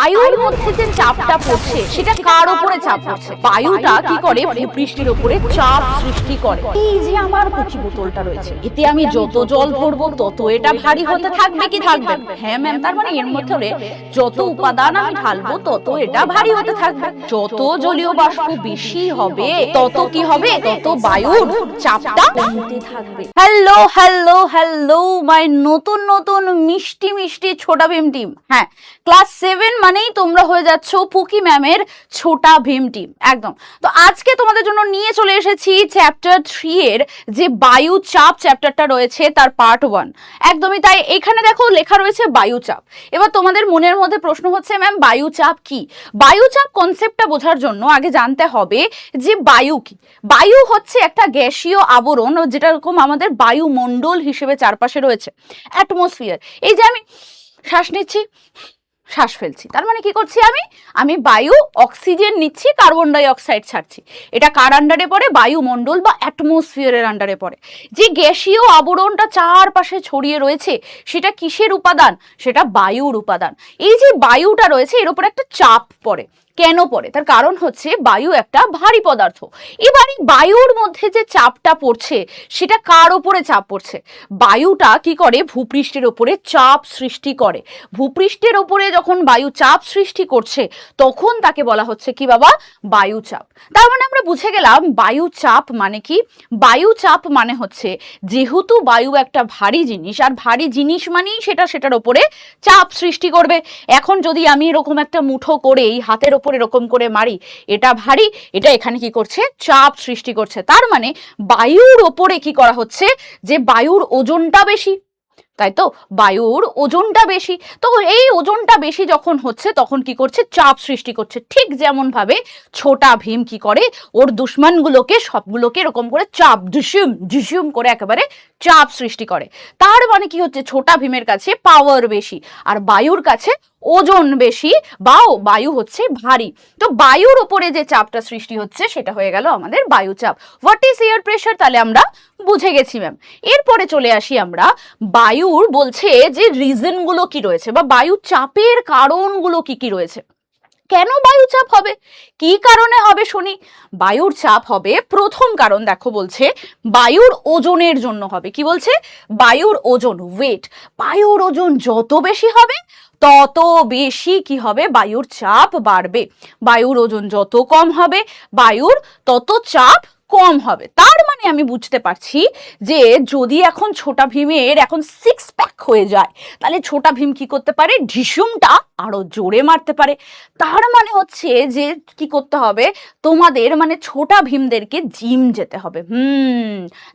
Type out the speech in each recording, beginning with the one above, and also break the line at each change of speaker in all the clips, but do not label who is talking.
বায়ুর মধ্যে যে চাপটা পড়ছে সেটা কার উপরে চাপ পড়ছে? বায়ুটা কি করে ভূপৃষ্ঠের উপরে চাপ সৃষ্টি করে। এই যে আমার কুচি বোতলটা রয়েছে, এতে আমি যত জল ভরবো তত এটা ভারী হতে থাকবে কি থাকবে? হ্যাঁ ম্যাম, তার মানে এর মধ্যে যত উপাদান আমি ঢালবো তত এটা ভারী হতে থাকবে। যত জলীয় বাষ্প বেশি হবে তত কি হবে? তত বায়ুর চাপটা কমতে থাকবে। হ্যালো হ্যালো হ্যালো মাই নতুন নতুন মিষ্টি মিষ্টি ছোটা ভীম টিম। হ্যাঁ, ক্লাস 7 মানেই তোমরা হয়ে যাচ্ছ পুকি ম্যামের ছোটা ভীম টিম একদম। তো আজকে তোমাদের জন্য নিয়ে চলে এসেছি চ্যাপ্টার 3 এর যে বায়ু চাপ চ্যাপ্টারটা রয়েছে তার পার্ট 1। একদমই তাই, এখানে দেখো লেখা রয়েছে বায়ু চাপ। এবার তোমাদের মনের মধ্যে প্রশ্ন হচ্ছে ম্যাম বায়ু চাপ কি? বায়ু চাপ কনসেপ্টটা বোঝার জন্য আগে জানতে হবে যে বায়ু কি। বায়ু হচ্ছে একটা গ্যাসীয় আবরণ, যেটা এরকম আমাদের বায়ুমণ্ডল হিসেবে চারপাশে রয়েছে, অ্যাটমসফিয়ার। এই যে আমি শ্বাস নিচ্ছি, শ্বাস ফেলছি, তার মানে কি করছি? আমি বায়ু অক্সিজেন নিচ্ছি, কার্বন ডাই অক্সাইড ছাড়ছি। এটা কার আন্ডারে পড়ে? বায়ুমণ্ডল বা অ্যাটমসফিয়ারের আন্ডারে পড়ে। যে গ্যাসীয় আবরণটা চারপাশে ছড়িয়ে রয়েছে সেটা কিসের উপাদান? সেটা বায়ুর উপাদান। এই যে বায়ুটা রয়েছে এর উপর একটা চাপ পড়ে। কেন পড়ে? তার কারণ হচ্ছে বায়ু একটা ভারী পদার্থ। এবার এই বায়ুর মধ্যে যে চাপটা পড়ছে সেটা কার উপরে চাপ পড়ছে? বায়ুটা কি করে? ভূপৃষ্ঠের উপরে চাপ সৃষ্টি করে। ভূপৃষ্ঠের উপরে যখন বায়ু চাপ সৃষ্টি করছে তখন তাকে বলা হচ্ছে কি বাবা? বায়ু চাপ। তার মানে আমরা বুঝে গেলাম বায়ু চাপ মানে কি। বায়ু চাপ মানে হচ্ছে যেহেতু বায়ু একটা ভারী জিনিস, আর ভারী জিনিস মানেই সেটার উপরে চাপ সৃষ্টি করবে। এখন যদি আমি এরকম একটা মুঠো করে এই হাতের উপর এরকম করে মারি, এটা ভারী, এটা এখানে কি করছে? চাপ সৃষ্টি করছে। তার মানে বায়ুর ওপরে কি করা হচ্ছে? যে বায়ুর ওজনটা বেশি, তাই তো? বায়ুর ওজনটা বেশি, তো এই ওজনটা বেশি যখন হচ্ছে তখন কি করছে? চাপ সৃষ্টি করছে। ঠিক যেমন ভাবে ছোটা ভীম কি করে? ওর দুশ্মনগুলোকে সবগুলোকে এরকম করে চাপ ঢুসুম ঢুসুম করে একেবারে চাপ সৃষ্টি করে। তার মানে কি হচ্ছে? ছোটা ভীমের কাছে পাওয়ার বেশি, আর বায়ুর কাছে ওজন বেশি, বা বায়ু হচ্ছে ভারী। তো বায়ুর উপরে যে চাপটা সৃষ্টি হচ্ছে সেটা হয়ে গেল আমাদের বায়ু চাপ। What is air pressure? তাহলে আমরা বুঝে গেছি ম্যাম। এরপরে চলে আসি আমরা বায়ুর বলছে যে রিজনগুলো কি রয়েছে, বা বায়ু চাপের কারণগুলো কি কি রয়েছে। কেন বায়ু চাপ হবে? কি কারণে হবে শুনি। বায়ুর চাপ হবে, প্রথম কারণ দেখো বলছে বায়ুর ওজনের জন্য হবে। কি বলছে? বায়ুর ওজন, ওয়েট। বায়ুর ওজন যত বেশি হবে তত বেশি কি হবে? বায়ুর চাপ বাড়বে। বায়ুর ওজন যত কম হবে বায়ুর তত চাপ কম হবে। তার মানে আমি বুঝতে পারছি যে যদি এখন ছোটা ভীমের এখন 6 প্যাক হয়ে যায় তাহলে ছোটা ভীম কি করতে পারে? ঢিসুমটা আরো জোরে মারতে পারে। তার মানে হচ্ছে যে কি করতে হবে তোমাদের? মানে ছোটা ভীমদেরকে জিম যেতে হবে।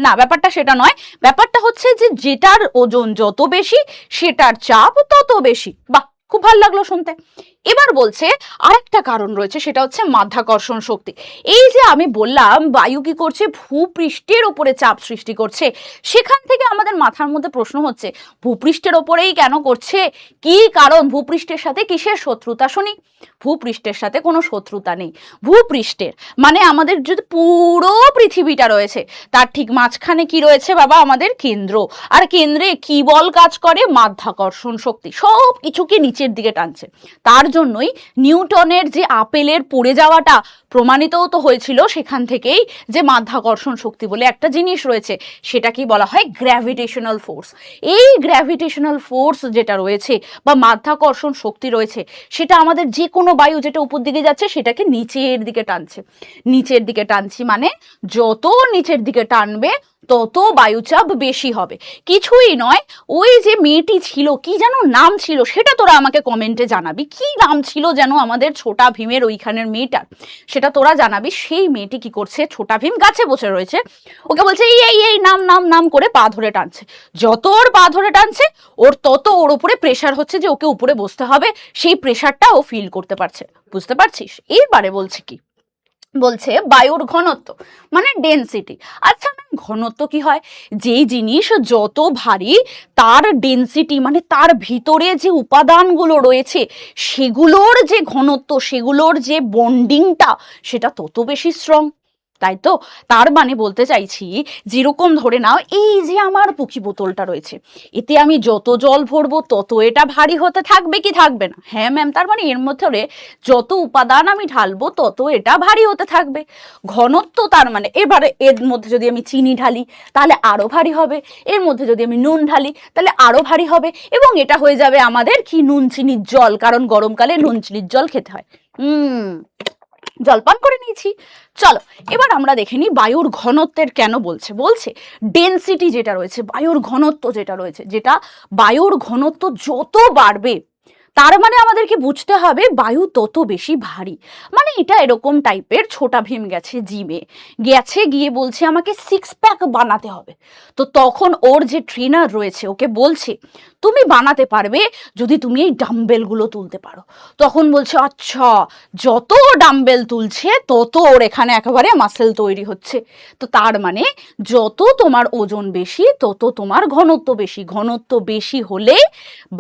না, ব্যাপারটা সেটা নয়। ব্যাপারটা হচ্ছে যে যেটার ওজন যত বেশি সেটার চাপ তত বেশি। বাহ, খুব ভালো লাগলো শুনতে। এবার বলছে আরেকটা কারণ রয়েছে, সেটা হচ্ছে মাধ্যাকর্ষণ শক্তি। এই যে আমি বললাম বায়ু কি করছে? ভূপৃষ্ঠের উপরে চাপ সৃষ্টি করছে। সেখান থেকে আমাদের মাথার মধ্যে প্রশ্ন হচ্ছে ভূপৃষ্ঠের ওপরেই কেন করছে? কি কারণ? ভূপৃষ্ঠের সাথে কিসের শত্রুতা শুনি? ভূপৃষ্ঠের সাথে কোনো শত্রুতা নেই। ভূপৃষ্ঠের মানে আমাদের যদি পুরো পৃথিবীটা রয়েছে তার ঠিক মাঝখানে কি রয়েছে বাবা? আমাদের কেন্দ্র। আর কেন্দ্রে কি বল কাজ করে? মাধ্যাকর্ষণ শক্তি। সব কিছুকে নিচের দিকে টানছে। তার জন্যই নিউটনের যে আপেলের পড়ে যাওয়াটা প্রমাণিতও তো হয়েছিল সেখান থেকেই, যে মাধ্যাকর্ষণ শক্তি বলে একটা জিনিস রয়েছে, সেটা কি বলা হয়? Gravitational force. এই গ্র্যাভিটেশনাল ফোর্স যেটা রয়েছে বা মাধ্যাকর্ষণ শক্তি রয়েছে সেটা আমাদের যে কোনো বায়ু যেটা উপর দিকে যাচ্ছে সেটাকে নিচের দিকে টানছে। নিচের দিকে টানছি মানে যত নিচের দিকে টানবে তত বায়ুচাপ বেশি হবে। কিছুই নয়, ওই যে মেয়েটি ছিল, কি যেন নাম ছিল, সেটা তোরা আমাকে কমেন্টে জানাবি। কি নাম ছিল যেন আমাদের ছোটা ভীমের ওইখানের মেয়েটার, সেটা তোরা জানাবি। সেই মেয়েটি কি করছে? ছোটা ভীম গাছে বসে রয়েছে, ওকে বলছে এই এই এই নাম নাম নাম করে পা ধরে টানছে। যত ওর পা ধরে টানছে ওর তত ওর উপরে প্রেশার হচ্ছে যে ওকে উপরে বসতে হবে। সেই প্রেশারটা ও ফিল করতে পারছে। বুঝতে পারছিস? এইবারে বলছে কি? বলছে বায়ুর ঘনত্ব মানে ডেনসিটি। আচ্ছা, ঘনত্ব কি হয়? যেই জিনিস যত ভারী তার ডেনসিটি মানে তার ভিতরে যে উপাদানগুলো রয়েছে সেগুলোর যে ঘনত্ব, সেগুলোর যে বন্ডিংটা সেটা তত বেশি স্ট্রং। তাই তো? তার মানে বলতে চাইছি, যেরকম ধরে নাও এই যে আমার পুঁকি বোতলটা রয়েছে, এতে আমি যত জল ভরবো তত এটা ভারী হতে থাকবে কি থাকবে না? হ্যাঁ ম্যাম, তার মানে এর মধ্যে যত উপাদান আমি ঢালবো তত এটা ভারী হতে থাকবে। ঘনত্ব তার মানে এবারে এর মধ্যে যদি আমি চিনি ঢালি তাহলে আরো ভারী হবে, এর মধ্যে যদি আমি নুন ঢালি তাহলে আরো ভারী হবে, এবং এটা হয়ে যাবে আমাদের কি নুন চিনির জল, কারণ গরমকালে নুন চিনির জল খেতে হয়। জলপান করে নিয়েছি। চলো এবার আমরা দেখে নিই বায়ুর ঘনত্বের কেন বলছে। বলছে ডেনসিটি যেটা রয়েছে, বায়ুর ঘনত্ব যেটা রয়েছে, যেটা বায়ুর ঘনত্ব যত বাড়বে তার মানে আমাদেরকে বুঝতে হবে বায়ু তত বেশি ভারী। মানে এটা এরকম টাইপের, ছোটা ভীম গেছে জিমে, গিয়ে বলছে আমাকে 6 প্যাক বানাতে হবে। তো তখন ওর যে ট্রেনার রয়েছে ওকে বলছে তুমি বানাতে পারবে যদি তুমি এই ডাম্বেলগুলো তুলতে পারো। তখন বলছে আচ্ছা, যত ডাম্বেল তুলছে তত ওর এখানে একেবারে মাসেল তৈরি হচ্ছে। তো তার মানে যত তোমার ওজন বেশি তত তোমার ঘনত্ব বেশি, ঘনত্ব বেশি হলে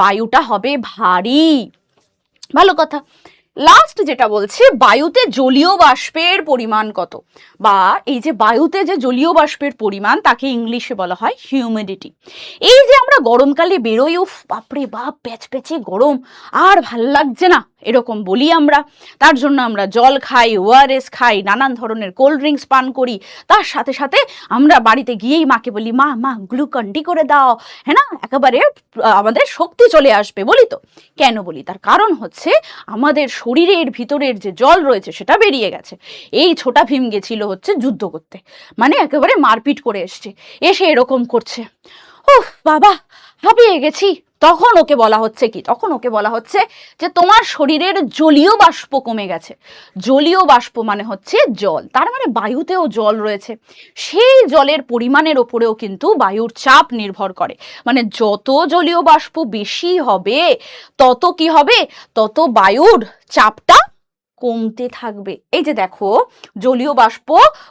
বায়ুটা হবে ভারী। ভালো কথা। লাস্ট যেটা বলছে বায়ুতে জলীয় বাষ্পের পরিমাণ কত, বা এই যে বায়ুতে যে জলীয় বাষ্পের পরিমাণ তাকে ইংলিশে বলা হয় হিউমিডিটি। এই যে আমরা গরমকালে বেরোই, উফ বাপরে বাপ প্যাচপ্যাচে গরম, আর ভাল লাগছে না এরকম বলি আমরা, তার জন্য আমরা জল খাই, ওআরএস খাই, নানান ধরনের কোল্ড ড্রিঙ্কস পান করি, তার সাথে সাথে আমরা বাড়িতে গিয়েই মাকে বলি মা মা গ্লুকন্ডি করে দাও, হ্যাঁ না, একেবারে আমাদের শক্তি চলে আসবে বলি। তো কেন বলি? তার কারণ হচ্ছে আমাদের শরীরের ভিতরের যে জল রয়েছে সেটা বেরিয়ে গেছে। এই ছোটা ভীম গেছিল হচ্ছে যুদ্ধ করতে, মানে একেবারে মারপিট করে এসে এরকম করছে, উফ বাবা হাঁপিয়ে গেছি। তখন ওকে বলা হচ্ছে কি, তখন ওকে বলা হচ্ছে যে তোমার শরীরের জলীয় বাষ্প কমে গেছে। জলীয় বাষ্প মানে হচ্ছে জল, তার মানে বায়ুতেও জল রয়েছে, সেই জলের পরিমাণের ওপরেও কিন্তু বায়ুর চাপ নির্ভর করে। মানে যত জলীয় বাষ্প বেশি হবে তত কি হবে, তত বায়ুর চাপটা কমতে থাকবে। এই যে দেখো জলীয় বাষ্প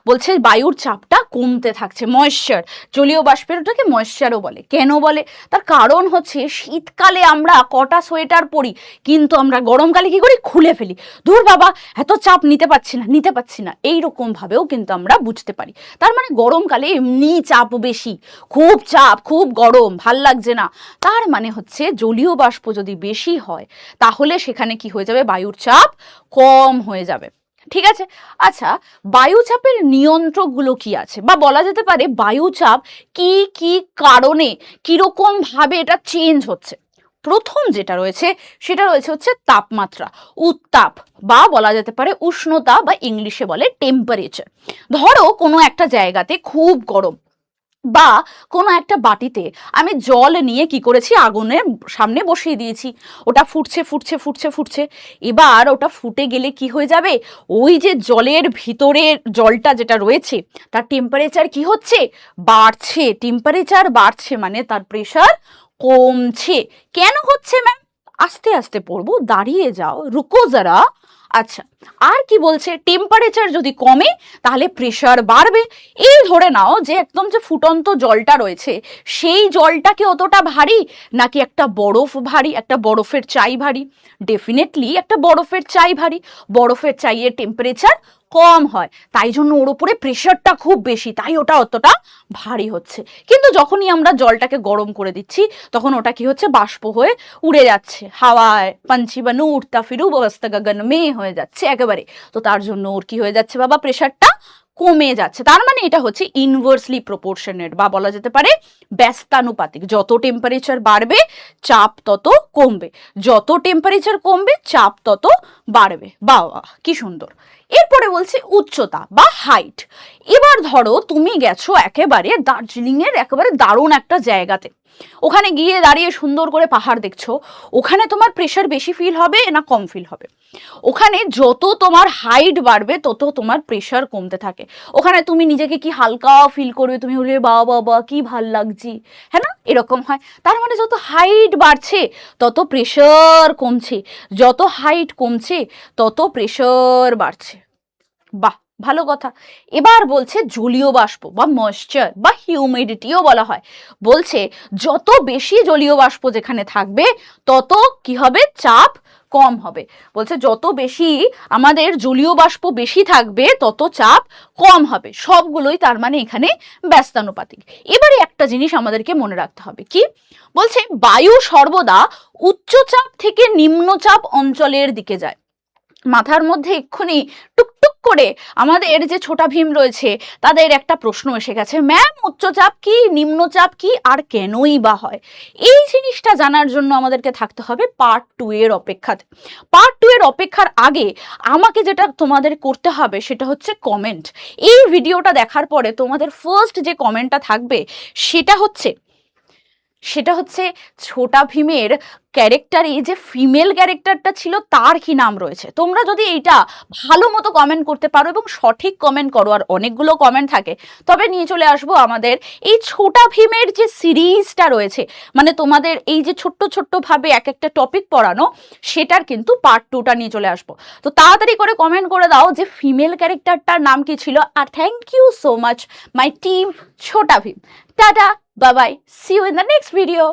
বলছে বায়ুর চাপটা কমতে থাকছে, ময়েশ্চার, জলীয় বাষ্পের ওটাকে ময়েশ্চারও বলে। কেন বলে? তার কারণ হচ্ছে শীতকালে আমরা কটা সোয়েটার পরি, কিন্তু আমরা গরমকালে কি করি, খুলে ফেলি, ধুর বাবা এত চাপ নিতে পারছি না, এইরকম ভাবেও কিন্তু আমরা বুঝতে পারি। তার মানে গরমকালে এমনি চাপ বেশি, খুব চাপ, খুব গরম, ভাল লাগছে না, তার মানে হচ্ছে জলীয় বাষ্প যদি বেশি হয় তাহলে সেখানে কি হয়ে যাবে, বায়ুর চাপ কম হয়ে যাবে। ঠিক আছে। আচ্ছা, বায়ুচাপের নিয়ন্ত্রকগুলো কি আছে, বা বলা যেতে পারে বায়ুচাপ কি কি কারণে কিরকম ভাবে এটা চেঞ্জ হচ্ছে। প্রথম যেটা রয়েছে সেটা রয়েছে হচ্ছে তাপমাত্রা, উত্তাপ, বা বলা যেতে পারে উষ্ণতা, বা ইংলিশে বলে টেম্পারেচার। ধরো কোনো একটা জায়গাতে খুব গরম, বা কোনো একটা বাটিতে আমি জল নিয়ে কি করেছি, আগুনের সামনে বসিয়ে দিয়েছি, ওটা ফুটছে, এবার ওটা ফুটে গেলে কি হয়ে যাবে, ওই যে জলের ভিতরের জলটা যেটা রয়েছে তার টেম্পারেচার কি হচ্ছে, বাড়ছে। টেম্পারেচার বাড়ছে মানে তার প্রেশার কমছে। কেন হচ্ছে ম্যাম? আস্তে আস্তে পড়বো, দাঁড়িয়ে যাও, রুকো যারা। আচ্ছা, আর কি বলছে, টেম্পারেচার যদি কমে তাহলে প্রেশার বাড়বে। এই ধরে নাও যে একদম যে ফুটন্ত জলটা রয়েছে সেই জলটা কি অতটা ভারী, নাকি একটা বরফ ভারী, একটা বরফের চাই ভারী? ডেফিনেটলি একটা বরফের চাই ভারী। বরফের চাইয়ের টেম্পারেচার কম হয়, তাই জন্য ওর উপরে প্রেশারটা খুব বেশি, তাই ওটা অতটা ভারী হচ্ছে। কিন্তু যখনই আমরা জলটাকে গরম করে দিচ্ছি তখন ওটা কি হচ্ছে, বাষ্প হয়ে উড়ে যাচ্ছে হাওয়ায়, পাঞ্ছি বানু উড়তা ফিরু বস্তা গগন মে হয়ে যাচ্ছে একেবারে। তো তার জন্য ওর কি হয়ে যাচ্ছে বাবা, প্রেশারটা কমে যাচ্ছে। তার মানে এটা হচ্ছে ইনভার্সলি প্রপোর্শনেট, বা বলা যেতে পারে ব্যস্তানুপাতিক। যত টেম্পারেচার বাড়বে চাপ তত কমবে, যত টেম্পারেচার কমবে চাপ তত বাড়বে। বাবা কি সুন্দর। এরপরে বলছে উচ্চতা বা হাইট। এবার ধরো তুমি গেছো একেবারে দার্জিলিং এর একেবারে দারুণ একটা জায়গাতে, ওখানে গিয়ে দাঁড়িয়ে সুন্দর করে পাহাড় দেখছো, ওখানে তোমার প্রেশার বেশি ফিল হবে না কম ফিল হবে? ওখানে যত তোমার হাইট বাড়বে তত তোমার প্রেশার কমতে থাকে। ওখানে তুমি নিজেকে কি হালকা ফিল করবে, তুমি বলবে বা বাবা কি ভাল লাগছি, হ্যাঁ না, এরকম হয়। তার মানে যত হাইট বাড়ছে তত প্রেশার কমছে, যত হাইট কমছে তত প্রেশার বাড়ছে। বাহ, ভালো কথা। এবার বলছে জলীয় বাষ্প বা ময়েশ্চার বা হিউমিডিটিও বলা হয়। বলছে যত বেশি জলীয় বাষ্প যেখানে থাকবে তত কি হবে, চাপ কম হবে। বলছে যত বেশি আমাদের জলীয় বাষ্প বেশি থাকবে তত চাপ কম হবে। সবগুলোই তার মানে এখানে ব্যস্তানুপাতিক। এবারে একটা জিনিস আমাদেরকে মনে রাখতে হবে, কি বলছে, বায়ু সর্বদা উচ্চচাপ থেকে নিম্নচাপ অঞ্চলের দিকে যায়। মাথার মধ্যে এক্ষুনি টুকটুক করে আমাদের যে ছোটা ভীম রয়েছে তাদের একটা প্রশ্ন এসে গেছে, ম্যাম উচ্চচাপ কি, নিম্নচাপ কি, আর কেনই বা হয়? এই জিনিসটা জানার জন্য আমাদেরকে থাকতে হবে পার্ট 2 এর অপেক্ষাতে। পার্ট 2 এর অপেক্ষার আগে আমাকে যেটা তোমাদের করতে হবে সেটা হচ্ছে কমেন্ট। এই ভিডিওটা দেখার পরে তোমাদের ফার্স্ট যে কমেন্টটা থাকবে সেটা হচ্ছে ছোটা ভীমের ক্যারেক্টারে যে ফিমেল ক্যারেক্টারটা ছিল তার কি নাম রয়েছে। তোমরা যদি এইটা ভালো মতো কমেন্ট করতে পারো এবং সঠিক কমেন্ট করো, আর অনেকগুলো কমেন্ট থাকে, তবে নিয়ে চলে আসবো আমাদের এই ছোটা ভীমের যে সিরিজটা রয়েছে, মানে তোমাদের এই যে ছোট্ট ছোট্ট ভাবে এক একটা টপিক পড়ানো, সেটার কিন্তু পার্ট 2টা নিয়ে চলে আসবো। তো তাড়াতাড়ি করে কমেন্ট করে দাও যে ফিমেল ক্যারেক্টারটার নাম কি ছিল। আর thank you so much my team Chhota Bheem. Tata, bye bye, see you in the next video.